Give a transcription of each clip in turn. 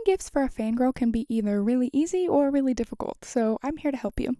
gifts for a fangirl can be either really easy or really difficult, so I'm here to help you.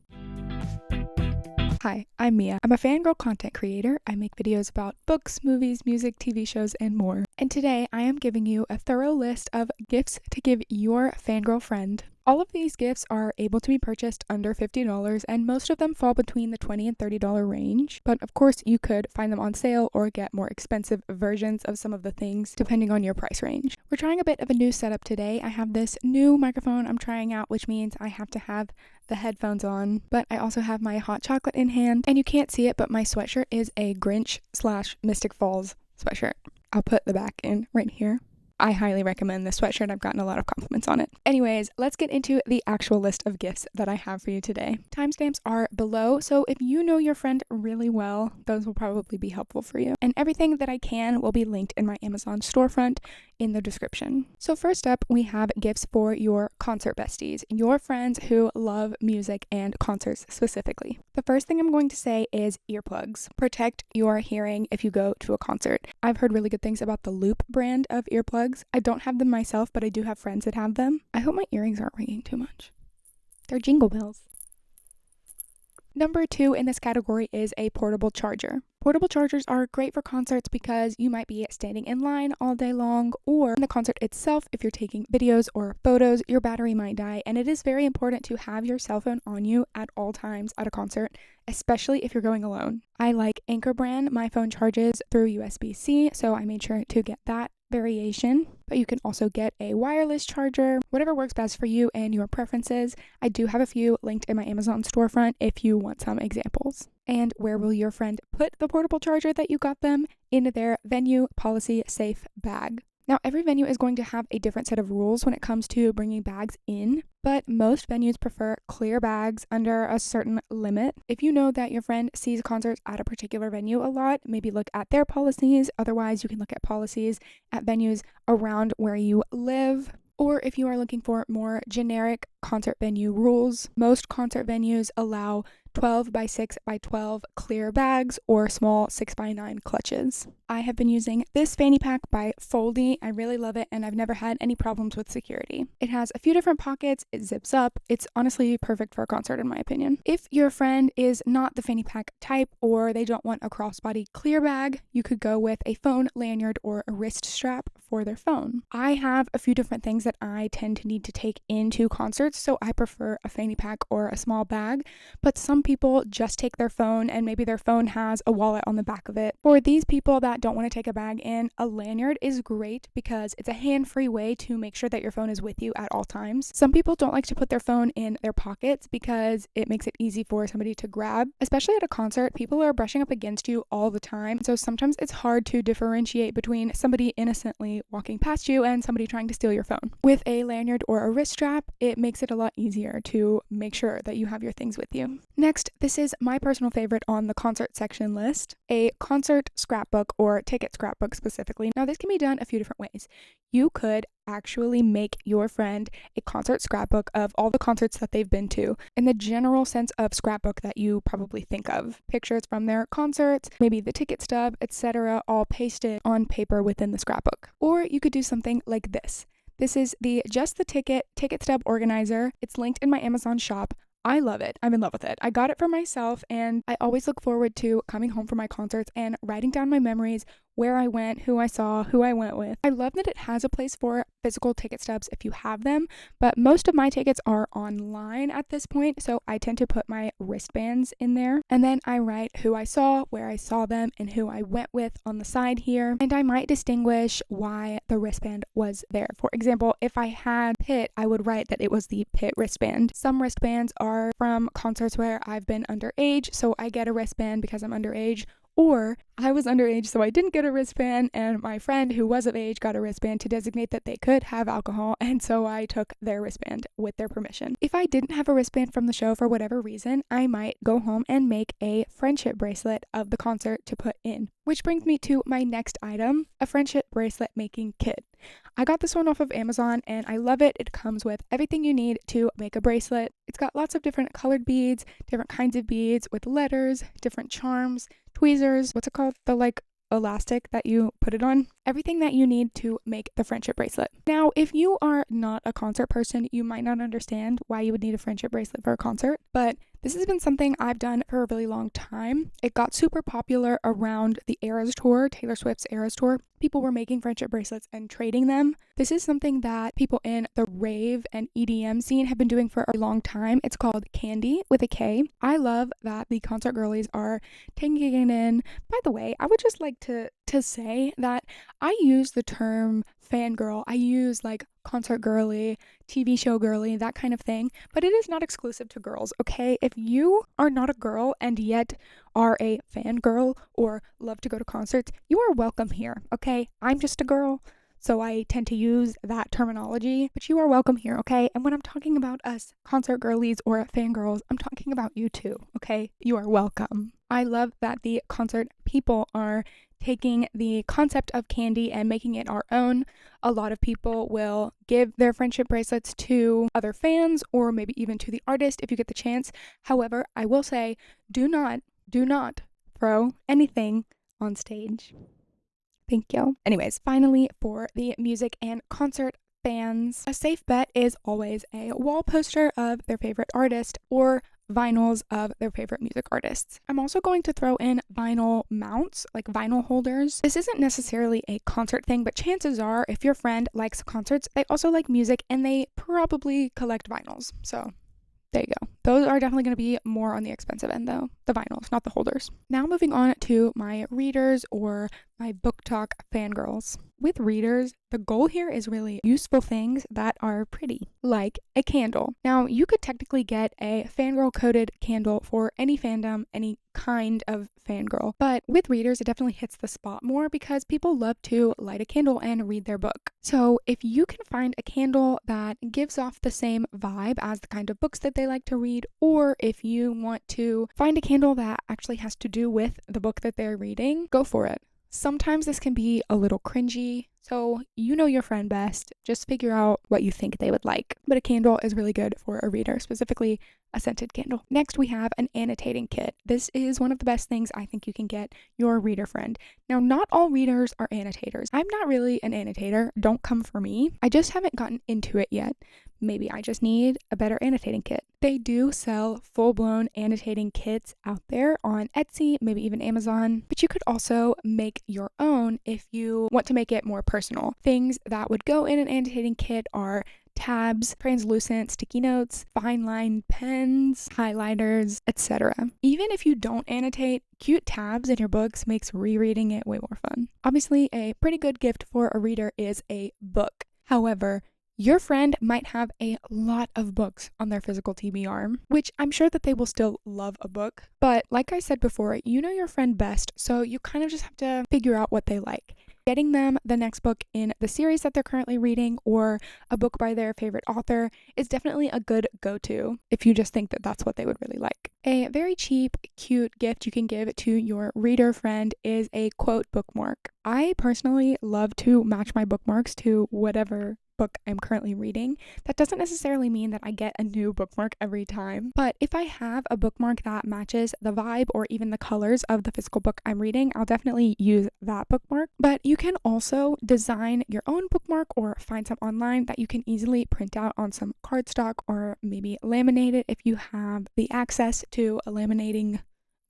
Hi, I'm Mia. I'm a fangirl content creator. I make videos about books, movies, music, TV shows, and more. And today I am giving you a thorough list of gifts to give your fangirl friend. All of these gifts are able to be purchased under $50, and most of them fall between the $20 and $30 range. But of course, you could find them on sale or get more expensive versions of some of the things depending on your price range. We're trying a bit of a new setup today. I have this new microphone I'm trying out, which means I have to have the headphones on, but I also have my hot chocolate in hand, and you can't see it, but my sweatshirt is a Grinch/Mystic Falls sweatshirt. I'll put the back in right here. I highly recommend this sweatshirt. I've gotten a lot of compliments on it. Anyways, let's get into the actual list of gifts that I have for you today. Timestamps are below, so if you know your friend really well, those will probably be helpful for you. And everything that I can will be linked in my Amazon storefront in the description. So first up, we have gifts for your concert besties, your friends who love music and concerts specifically. The first thing I'm going to say is earplugs. Protect your hearing if you go to a concert. I've heard really good things about the Loop brand of earplugs. I don't have them myself, but I do have friends that have them. I hope my earrings aren't ringing too much. They're jingle bells. Number 2 in this category is a portable charger. Portable chargers are great for concerts because you might be standing in line all day long, or in the concert itself, if you're taking videos or photos, your battery might die, and it is very important to have your cell phone on you at all times at a concert, especially if you're going alone. I like Anchor brand. My phone charges through USB-C, so I made sure to get that variation, but you can also get a wireless charger, whatever works best for you and your preferences. I do have a few linked in my Amazon storefront if you want some examples. And where will your friend put the portable charger that you got them? In their venue policy safe bag. Now, every venue is going to have a different set of rules when it comes to bringing bags in, but most venues prefer clear bags under a certain limit. If you know that your friend sees concerts at a particular venue a lot, maybe look at their policies. Otherwise, you can look at policies at venues around where you live. Or if you are looking for more generic concert venue rules, most concert venues allow 12 by 6 by 12 clear bags or small 6 by 9 clutches. I have been using this fanny pack by Foldy. I really love it, and I've never had any problems with security. It has a few different pockets, it zips up. It's honestly perfect for a concert in my opinion. If your friend is not the fanny pack type or they don't want a crossbody clear bag, you could go with a phone lanyard or a wrist strap for their phone. I have a few different things that I tend to need to take into concerts, so I prefer a fanny pack or a small bag, but some people just take their phone and maybe their phone has a wallet on the back of it. For these people that don't want to take a bag in, a lanyard is great because it's a hand-free way to make sure that your phone is with you at all times. Some people don't like to put their phone in their pockets because it makes it easy for somebody to grab. Especially at a concert, people are brushing up against you all the time, so sometimes it's hard to differentiate between somebody innocently walking past you and somebody trying to steal your phone. With a lanyard or a wrist strap, it makes it a lot easier to make sure that you have your things with you. Next, this is my personal favorite on the concert section list, a concert scrapbook or ticket scrapbook specifically. Now, this can be done a few different ways. You could actually make your friend a concert scrapbook of all the concerts that they've been to in the general sense of scrapbook that you probably think of. Pictures from their concerts, maybe the ticket stub, etc., all pasted on paper within the scrapbook. Or you could do something like this. This is the Just the Ticket stub organizer. It's linked in my Amazon shop. I love it. I'm in love with it. I got it for myself, and I always look forward to coming home from my concerts and writing down my memories, where I went, who I saw, who I went with. I love that it has a place for physical ticket stubs if you have them, but most of my tickets are online at this point, so I tend to put my wristbands in there, and then I write who I saw, where I saw them, and who I went with on the side here, and I might distinguish why the wristband was there. For example, if I had Pitt, I would write that it was the Pitt wristband. Some wristbands are from concerts where I've been underage, so I get a wristband because I'm underage, or I was underage, so I didn't get a wristband, and my friend who was of age got a wristband to designate that they could have alcohol, and so I took their wristband with their permission. If I didn't have a wristband from the show for whatever reason, I might go home and make a friendship bracelet of the concert to put in. Which brings me to my next item, a friendship bracelet making kit. I got this one off of Amazon and I love it. It comes with everything you need to make a bracelet. It's got lots of different colored beads, different kinds of beads with letters, different charms, tweezers, what's it called? The elastic that you put it on. Everything that you need to make the friendship bracelet. Now, if you are not a concert person, you might not understand why you would need a friendship bracelet for a concert, but this has been something I've done for a really long time. It got super popular around the Eras Tour, Taylor Swift's Eras Tour. People were making friendship bracelets and trading them. This is something that people in the rave and EDM scene have been doing for a long time. It's called Candy with a K. I love that the concert girlies are taking it in. By the way, I would just like to say that I use the term fangirl. I use like concert girly, TV show girly, that kind of thing, but it is not exclusive to girls, okay? If you are not a girl and yet are a fangirl or love to go to concerts, you are welcome here, okay? I'm just a girl, so I tend to use that terminology, but you are welcome here, okay? And when I'm talking about us concert girlies or fangirls, I'm talking about you too, okay? You are welcome. I love that the concert people are taking the concept of candy and making it our own. A lot of people will give their friendship bracelets to other fans or maybe even to the artist if you get the chance. However, I will say, do not throw anything on stage. Thank you. Anyways, finally, for the music and concert fans, a safe bet is always a wall poster of their favorite artist or vinyls of their favorite music artists. I'm also going to throw in vinyl mounts, like vinyl holders. This isn't necessarily a concert thing, but chances are if your friend likes concerts, they also like music and they probably collect vinyls. So there you go. Those are definitely going to be more on the expensive end though, the vinyls, not the holders. Now moving on to my readers or my BookTok fangirls. With readers, the goal here is really useful things that are pretty, like a candle. Now, you could technically get a fangirl coded candle for any fandom, any kind of fangirl, but with readers, it definitely hits the spot more because people love to light a candle and read their book. So if you can find a candle that gives off the same vibe as the kind of books that they like to read, or if you want to find a candle that actually has to do with the book that they're reading, go for it. Sometimes this can be a little cringy, so you know your friend best. Just figure out what you think they would like. But a candle is really good for a reader, specifically a scented candle. Next, we have an annotating kit. This is one of the best things I think you can get your reader friend. Now, not all readers are annotators. I'm not really an annotator. Don't come for me. I just haven't gotten into it yet. Maybe I just need a better annotating kit. They do sell full-blown annotating kits out there on Etsy, maybe even Amazon, but you could also make your own if you want to make it more personal. Things that would go in an annotating kit are tabs, translucent sticky notes, fine line pens, highlighters, etc. Even if you don't annotate, cute tabs in your books makes rereading it way more fun. Obviously, a pretty good gift for a reader is a book. However, your friend might have a lot of books on their physical TBR, which I'm sure that they will still love a book. But like I said before, you know your friend best, so you kind of just have to figure out what they like. Getting them the next book in the series that they're currently reading or a book by their favorite author is definitely a good go-to if you just think that that's what they would really like. A very cheap, cute gift you can give to your reader friend is a quote bookmark. I personally love to match my bookmarks to whatever book I'm currently reading. That doesn't necessarily mean that I get a new bookmark every time, but if I have a bookmark that matches the vibe or even the colors of the physical book I'm reading, I'll definitely use that bookmark. But you can also design your own bookmark or find some online that you can easily print out on some cardstock or maybe laminate it if you have the access to a laminating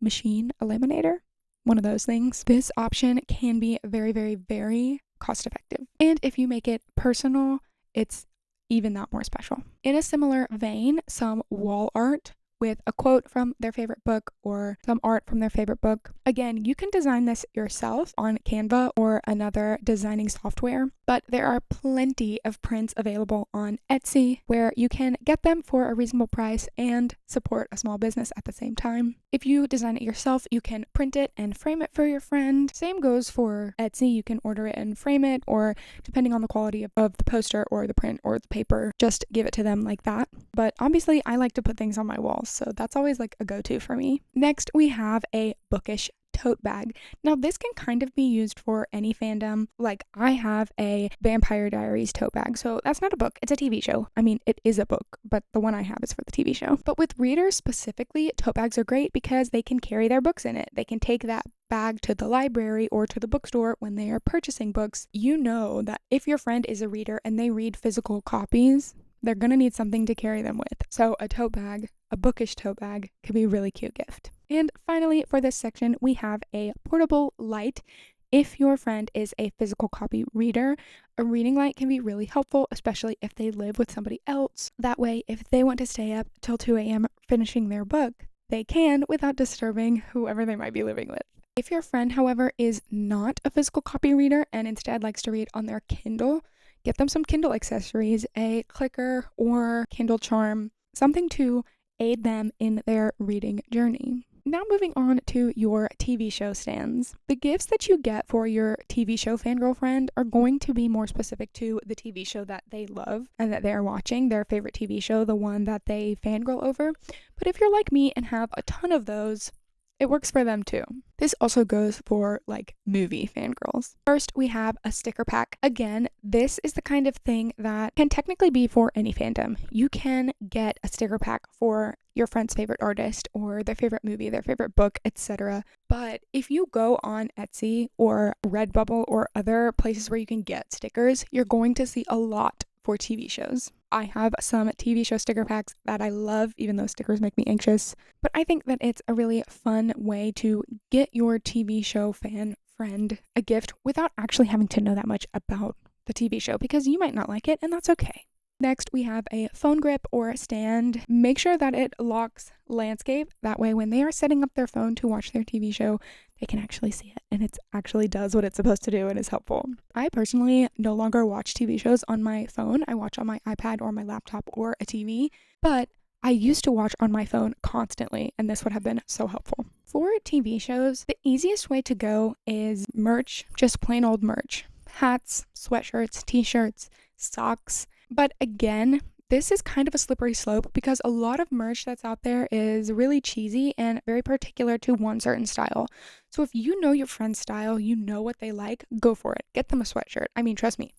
machine, a laminator, one of those things. This option can be very, very, very cost effective. And if you make it personal, it's even that more special. In a similar vein, some wall art with a quote from their favorite book or some art from their favorite book. Again, you can design this yourself on Canva or another designing software, but there are plenty of prints available on Etsy where you can get them for a reasonable price and support a small business at the same time. If you design it yourself, you can print it and frame it for your friend. Same goes for Etsy. You can order it and frame it, or depending on the quality of the poster or the print or the paper, just give it to them like that. But obviously, I like to put things on my walls, so that's always like a go-to for me. Next, we have a bookish tote bag. Now this can kind of be used for any fandom. Like I have a Vampire Diaries tote bag, so that's not a book, it's a TV show. I mean, it is a book, but the one I have is for the TV show. But with readers specifically, tote bags are great because they can carry their books in it. They can take that bag to the library or to the bookstore when they are purchasing books, you know that if your friend is a reader and they read physical copies, they're going to need something to carry them with. So a tote bag, a bookish tote bag, could be a really cute gift. And finally, for this section, we have a portable light. If your friend is a physical copy reader, a reading light can be really helpful, especially if they live with somebody else. That way, if they want to stay up till 2 a.m. finishing their book, they can without disturbing whoever they might be living with. If your friend, however, is not a physical copy reader and instead likes to read on their Kindle, get them some Kindle accessories, a clicker or Kindle charm, something to aid them in their reading journey. Now moving on to your TV show stands. The gifts that you get for your TV show fangirl friend are going to be more specific to the TV show that they love and that they're watching, their favorite TV show, the one that they fangirl over. But if you're like me and have a ton of those, it works for them too. This also goes for like movie fangirls. First, we have a sticker pack. Again, this is the kind of thing that can technically be for any fandom. You can get a sticker pack for your friend's favorite artist or their favorite movie, their favorite book, etc. But if you go on Etsy or Redbubble or other places where you can get stickers, you're going to see a lot for TV shows. I have some TV show sticker packs that I love, even though stickers make me anxious. But I think that it's a really fun way to get your TV show fan friend a gift without actually having to know that much about the TV show, because you might not like it and that's okay. Next, we have a phone grip or a stand. Make sure that it locks landscape. That way, when they are setting up their phone to watch their TV show, they can actually see it and it actually does what it's supposed to do and is helpful. I personally no longer watch TV shows on my phone. I watch on my iPad or my laptop or a TV, but I used to watch on my phone constantly, and this would have been so helpful. For TV shows, the easiest way to go is merch, just plain old merch. Hats, sweatshirts, t-shirts, socks. But again, this is kind of a slippery slope because a lot of merch that's out there is really cheesy and very particular to one certain style. So if you know your friend's style, you know what they like, go for it. Get them a sweatshirt. I mean, trust me,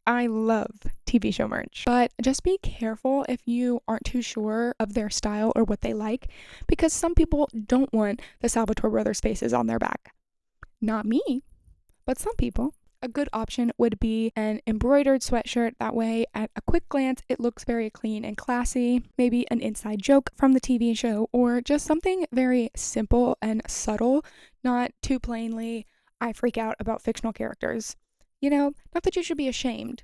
I love TV show merch. But just be careful if you aren't too sure of their style or what they like, because some people don't want the Salvatore Brothers faces on their back. Not me, but some people. A good option would be an embroidered sweatshirt. That way, at a quick glance, it looks very clean and classy. Maybe an inside joke from the TV show, or just something very simple and subtle, not too plainly, I freak out about fictional characters. You know, not that you should be ashamed,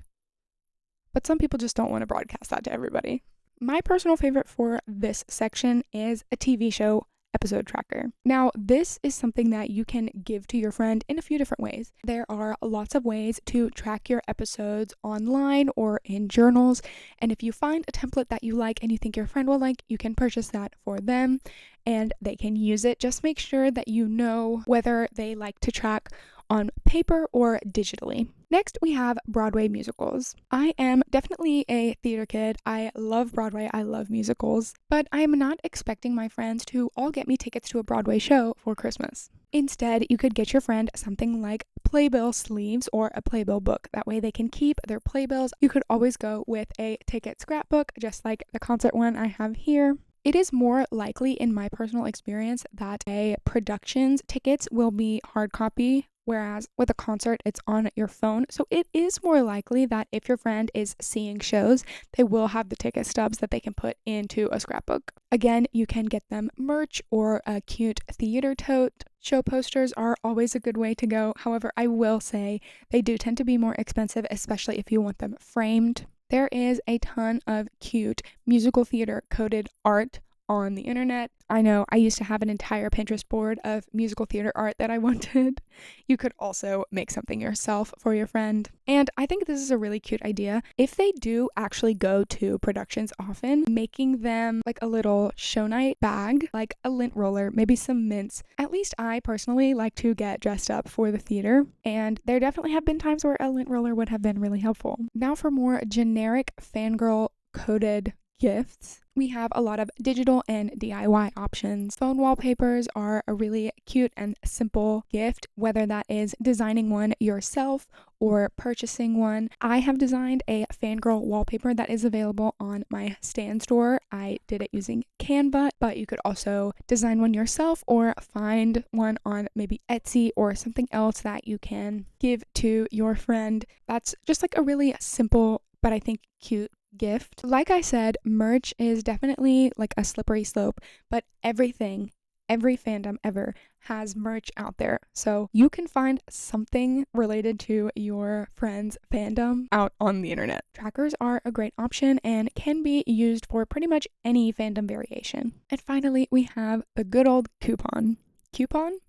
but some people just don't want to broadcast that to everybody. My personal favorite for this section is a TV show episode tracker. Now, this is something that you can give to your friend in a few different ways. There are lots of ways to track your episodes online or in journals, and if you find a template that you like and you think your friend will like, you can purchase that for them and they can use it. Just make sure that you know whether they like to track on paper or digitally. Next, we have Broadway musicals. I am definitely a theater kid. I love Broadway. I love musicals, but I am not expecting my friends to all get me tickets to a Broadway show for Christmas. Instead, you could get your friend something like playbill sleeves or a playbill book. That way they can keep their playbills. You could always go with a ticket scrapbook, just like the concert one I have here. It is more likely, in my personal experience, that a production's tickets will be hard copy, whereas with a concert, it's on your phone. So it is more likely that if your friend is seeing shows, they will have the ticket stubs that they can put into a scrapbook. Again, you can get them merch or a cute theater tote. Show posters are always a good way to go. However, I will say they do tend to be more expensive, especially if you want them framed. There is a ton of cute musical theater coded art on the internet. I know I used to have an entire Pinterest board of musical theater art that I wanted. You could also make something yourself for your friend. And I think this is a really cute idea. If they do actually go to productions often, making them like a little show night bag, like a lint roller, maybe some mints. At least I personally like to get dressed up for the theater, and there definitely have been times where a lint roller would have been really helpful. Now for more generic fangirl coded gifts, we have a lot of digital and DIY options. Phone wallpapers are a really cute and simple gift, whether that is designing one yourself or purchasing one. I have designed a Fangirl wallpaper that is available on my Stan store. I did it using Canva, but you could also design one yourself or find one on maybe Etsy or something else that you can give to your friend. That's just like a really simple, but I think cute gift. Like I said, merch is definitely like a slippery slope, but every fandom ever has merch out there. So you can find something related to your friend's fandom out on the internet. Trackers are a great option and can be used for pretty much any fandom variation. And finally, we have the good old coupon. Coupon?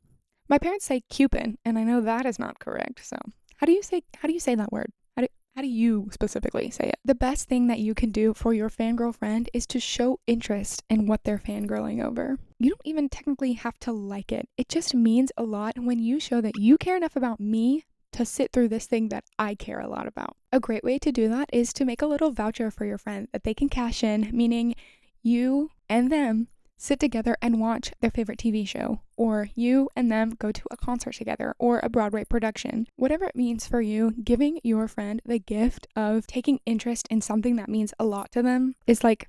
My parents say coupon, and I know that is not correct. So how do you say that word? How do you specifically say it? The best thing that you can do for your fangirl friend is to show interest in what they're fangirling over. You don't even technically have to like it. It just means a lot when you show that you care enough about me to sit through this thing that I care a lot about. A great way to do that is to make a little voucher for your friend that they can cash in, meaning you and them sit together and watch their favorite TV show, or you and them go to a concert together or a Broadway production. Whatever it means for you, giving your friend the gift of taking interest in something that means a lot to them is like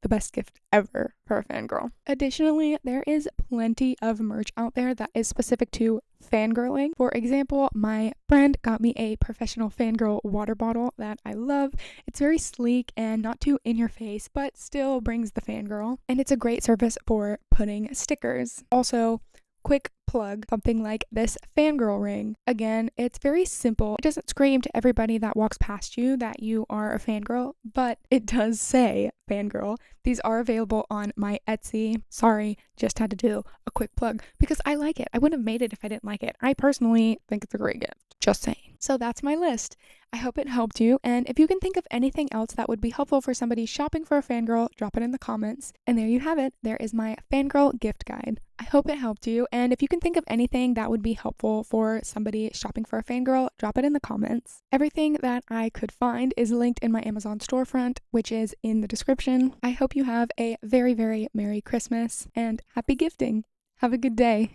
the best gift ever for a fangirl. Additionally, there is plenty of merch out there that is specific to fangirling. For example, my friend got me a professional fangirl water bottle that I love. It's very sleek and not too in your face, but still brings the fangirl. And it's a great service for putting stickers. Also, quick plug, something like this fangirl ring. Again, it's very simple. It doesn't scream to everybody that walks past you that you are a fangirl, but it does say fangirl. These are available on my Etsy. Sorry, just had to do a quick plug because I like it. I wouldn't have made it if I didn't like it. I personally think it's a great gift. Just saying. So that's my list. I hope it helped you, and if you can think of anything else that would be helpful for somebody shopping for a fangirl, drop it in the comments. And there you have it. There is my fangirl gift guide. I hope it helped you, and if you can think of anything that would be helpful for somebody shopping for a fangirl, drop it in the comments. Everything that I could find is linked in my Amazon storefront, which is in the description. I hope you have a very, very Merry Christmas and happy gifting. Have a good day.